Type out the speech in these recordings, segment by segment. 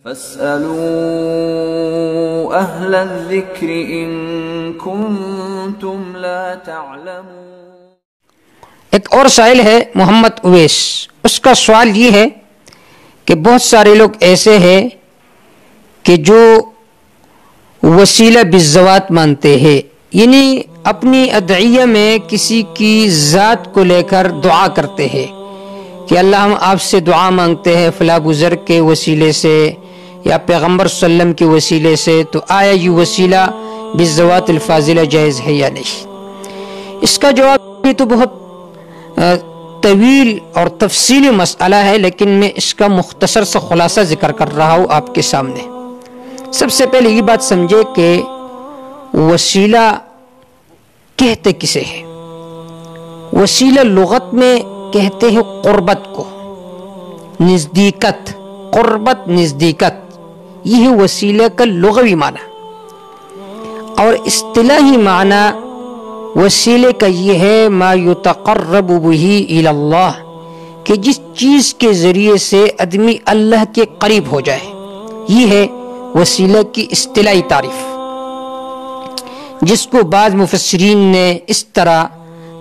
فاسألوا أهل الذكر إن كنتم لا تعلمون۔ ایک اور سائل ہے محمد اویس، اس کا سوال یہ ہے کہ بہت سارے لوگ ایسے ہیں کہ جو وسیلہ بالذوات مانتے ہیں، یعنی اپنی ادعیہ میں کسی کی ذات کو لے کر دعا کرتے ہیں کہ اللہ ہم آپ سے دعا مانگتے ہیں فلاں بزرگ کے وسیلے سے یا پیغمبر صلی اللہ علیہ وسلم کے وسیلے سے، تو آیا یہ وسیلہ بالذوات الفاضلہ جائز ہے یا نہیں؟ اس کا جواب یہ تو بہت طویل اور تفصیلی مسئلہ ہے، لیکن میں اس کا مختصر سا خلاصہ ذکر کر رہا ہوں آپ کے سامنے۔ سب سے پہلے یہ بات سمجھے کہ وسیلہ کہتے کسے ہیں؟ وسیلہ لغت میں کہتے ہیں قربت کو، نزدیکت، قربت نزدیکت، یہ ہے وسیلہ کا لغوی معنی۔ اور اصطلاحی معنی وسیلے کا یہ ہے ما یتقرب بہ الی اللہ، کہ جس چیز کے ذریعے سے آدمی اللہ کے قریب ہو جائے، یہ ہے وسیلہ کی اصطلاحی تعریف، جس کو بعض مفسرین نے اس طرح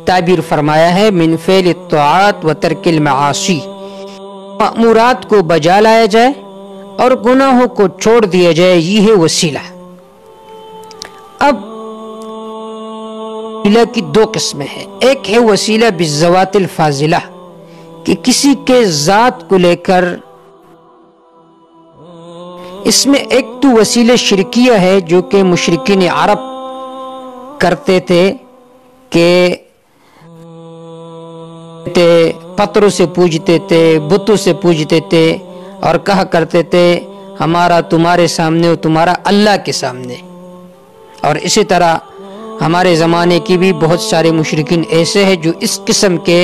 تعبیر فرمایا ہے من فعل الطاعات و ترک المعاصی، مأمورات کو بجا لایا جائے اور گناہوں کو چھوڑ دیا جائے، یہ ہے وسیلہ۔ اب وسیلہ کی دو قسمیں ہیں، ایک ہے وسیلہ بالذوات الفاضلہ، کہ کسی کے ذات کو لے کر، اس میں ایک تو وسیلہ شرکیہ ہے جو کہ مشرکین عرب کرتے تھے کہ پتھروں سے پوجتے تھے، بتوں سے پوجتے تھے اور کہا کرتے تھے ہمارا تمہارے سامنے اور تمہارا اللہ کے سامنے۔ اور اسی طرح ہمارے زمانے کی بھی بہت سارے مشرکین ایسے ہیں جو اس قسم کے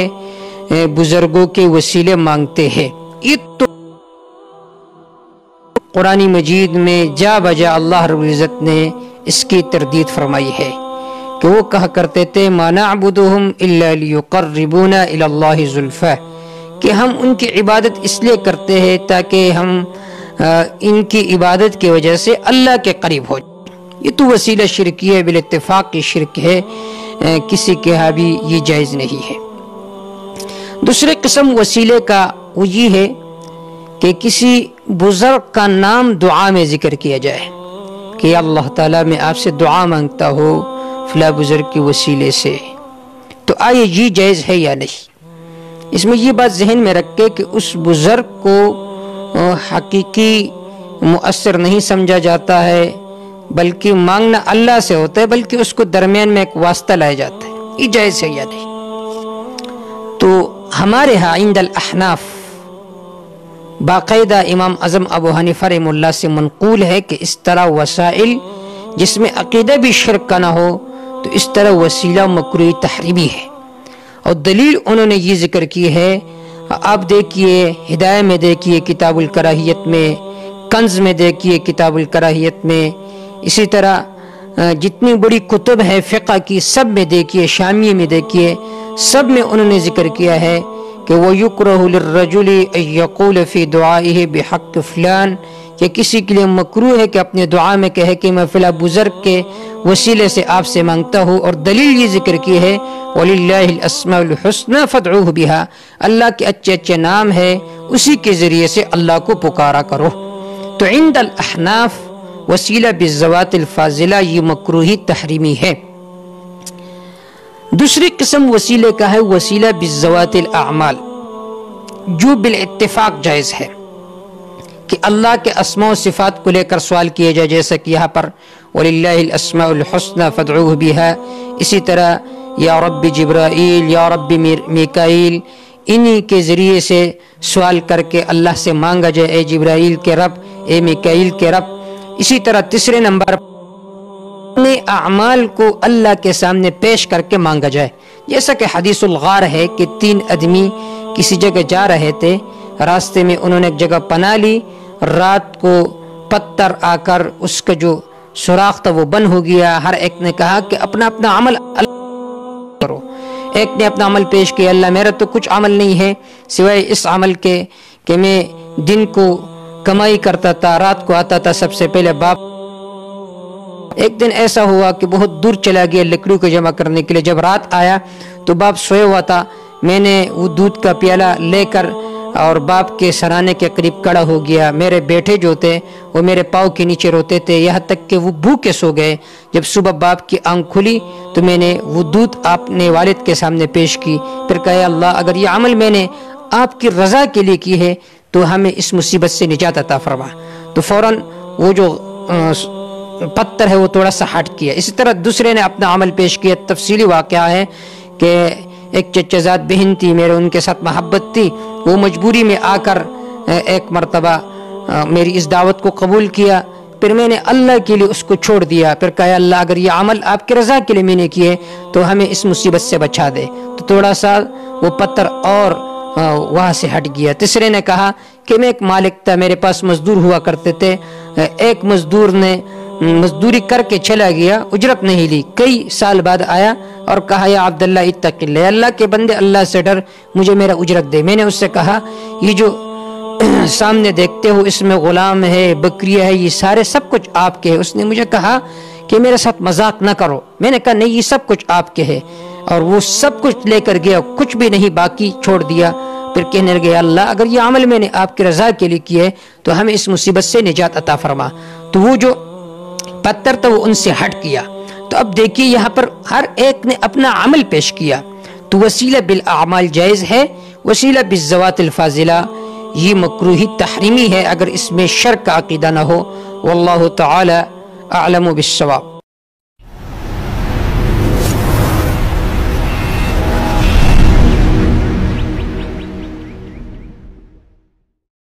بزرگوں کے وسیلے مانگتے ہیں۔ یہ تو قرآن مجید میں جا بجا اللہ رب العزت نے اس کی تردید فرمائی ہے کہ وہ کہا کرتے تھے ما نعبدهم الا لیقربونا الی اللہ زلفی، کہ ہم ان کی عبادت اس لیے کرتے ہیں تاکہ ہم ان کی عبادت کی وجہ سے اللہ کے قریب ہو جائیں۔ یہ تو وسیلہ شرکی ہے، بالاتفاق کی شرک ہے، کسی کے ہاں بھی یہ جائز نہیں ہے۔ دوسرے قسم وسیلے کا وہ یہ ہے کہ کسی بزرگ کا نام دعا میں ذکر کیا جائے کہ اللہ تعالیٰ میں آپ سے دعا مانگتا ہوں فلاں بزرگ کے وسیلے سے، تو آئے یہ جائز ہے یا نہیں؟ اس میں یہ بات ذہن میں رکھے کہ اس بزرگ کو حقیقی مؤثر نہیں سمجھا جاتا ہے، بلکہ مانگنا اللہ سے ہوتا ہے، بلکہ اس کو درمیان میں ایک واسطہ لایا جاتا ہے، یہ جائز ہے یا نہیں؟ تو ہمارے ہاں عند الاحناف باقاعدہ امام اعظم ابو حنیفہ رحمہ اللہ سے منقول ہے کہ اس طرح وسائل جس میں عقیدہ بھی شرک کا نہ ہو تو اس طرح وسیلہ مکروہ تحریمی ہے، اور دلیل انہوں نے یہ ذکر کی ہے۔ آپ دیکھیے ہدایہ میں دیکھیے کتاب الکراہیت میں، کنز میں دیکھیے کتاب الکراہیت میں، اسی طرح جتنی بڑی کتب ہیں فقہ کی سب میں دیکھیے، شامیہ میں دیکھیے، سب میں انہوں نے ذکر کیا ہے کہ وَيُكْرَهُ لِلرَّجُلِ أَن يَقُولَ فِي دُعَائِهِ بِحَقِّ فلان، کہ کسی کے لیے مکروہ ہے کہ اپنے دعا میں کہے کہ میں فلاں بزرگ کے وسیلے سے آپ سے مانگتا ہوں، اور دلیل یہ ذکر کی ہے وَلِلَّهِ الْأَسْمَاءُ الْحُسْنَى فَادْعُوهُ بِهَا، اللہ کے اچھے اچھے نام ہے، اسی کے ذریعے سے اللہ کو پکارا کرو۔ تو عند الاحناف وسیلہ بالذوات الفاضلہ یہ مکروہی تحریمی ہے۔ دوسری قسم وسیلے کا ہے وسیلہ بالذوات الاعمال، جو بالاتفاق جائز ہے کہ اللہ کے اسماء و صفات کو لے کر سوال کیا جائے، جیسا کہ یہاں پر وَلِلَّهِ الْأَسْمَاءُ الْحُسْنَى فَادْعُوهُ بِهَا، اسی طرح یا رب جبرائیل، یا رب میکائیل، انہی کے ذریعے سے سوال کر کے اللہ سے مانگا جائے اے جبرائیل کے رب، اے میکائیل کے رب۔ اسی طرح تیسرے نمبر اپنے اعمال کو اللہ کے سامنے پیش کر کے مانگا جائے، جیسا کہ حدیث الغار ہے کہ 3 آدمی کسی جگہ جا رہے تھے، راستے میں انہوں نے ایک جگہ پناہ لی، رات کو پتھر آ کر اس کا جو سوراخ تھا وہ بند ہو گیا، ہر ایک نے کہا کہ اپنا اپنا عمل اللہ کرو۔ ایک نے اپنا عمل پیش کیا، اللہ میرا تو کچھ عمل نہیں ہے سوائے اس عمل کے کہ میں دن کو کمائی کرتا تھا، رات کو آتا تھا سب سے پہلے باپ۔ ایک دن ایسا ہوا کہ بہت دور چلا گیا لکڑی کو جمع کرنے کے لیے۔ جب رات آیا تو باپ سوئے ہوا تھا، میں نے وہ دودھ کا پیالہ لے کر اور باپ کے سرانے کے قریب کھڑا ہو گیا۔ میرے بیٹے جو تھے وہ میرے پاؤں کے نیچے روتے تھے، یہاں تک کہ وہ بھوکے سو گئے۔ جب صبح باپ کی آنکھ کھلی تو میں نے وہ دودھ اپنے والد کے سامنے پیش کی، پھر کہا اللہ اگر یہ عمل میں نے آپ کی رضا کے لیے کی ہے تو ہمیں اس مصیبت سے نجات عطا فرما۔ تو فوراً وہ جو پتھر ہے وہ تھوڑا سا ہٹ کیا۔ اسی طرح دوسرے نے اپنا عمل پیش کیا۔ تفصیلی واقعہ ہے کہ ایک چچا زاد بہن تھی، میرے ان کے ساتھ محبت تھی، وہ مجبوری میں آ کر ایک مرتبہ میری اس دعوت کو قبول کیا، پھر میں نے اللہ کے لیے اس کو چھوڑ دیا، پھر کہا اللہ اگر یہ عمل آپ کی رضا کے لیے میں نے کیے تو ہمیں اس مصیبت سے بچا دے۔ تو تھوڑا سا وہ پتھر اور وہاں سے ہٹ گیا۔ تیسرے نے کہا کہ میں ایک مالک تھا، میرے پاس مزدور ہوا کرتے تھے، ایک مزدور نے مزدوری کر کے چلا گیا، اجرت نہیں لی، کئی سال بعد آیا اور کہا یا عبداللہ اتق اللہ، اللہ کے بندے اللہ سے ڈر، مجھے میرا اجرت دے۔ میں نے اس سے کہا یہ جو سامنے دیکھتے ہو اس میں غلام ہے، بکریہ ہے، یہ سارے سب کچھ آپ کے ہے۔ اس نے مجھے کہا کہ میرے ساتھ مذاق نہ کرو۔ میں نے کہا نہیں یہ سب کچھ آپ کے ہے، اور وہ سب کچھ لے کر گیا، کچھ بھی نہیں باقی چھوڑ دیا۔ پھر کہنے لگے اللہ اگر یہ عمل میں نے آپ کی رضا کے لیے کیے تو ہمیں اس مصیبت سے نجات عطا فرما۔ تو وہ جو پتھر تھا وہ ان سے ہٹ کیا۔ تو اب دیکھیے یہاں پر ہر ایک نے اپنا عمل پیش کیا۔ تو وسیلہ بالاعمال جائز ہے، وسیلہ بالذوات الفاضلہ یہ مکروہی تحریمی ہے اگر اس میں شرک کا عقیدہ نہ ہو۔ واللہ تعالی اعلم بالصواب۔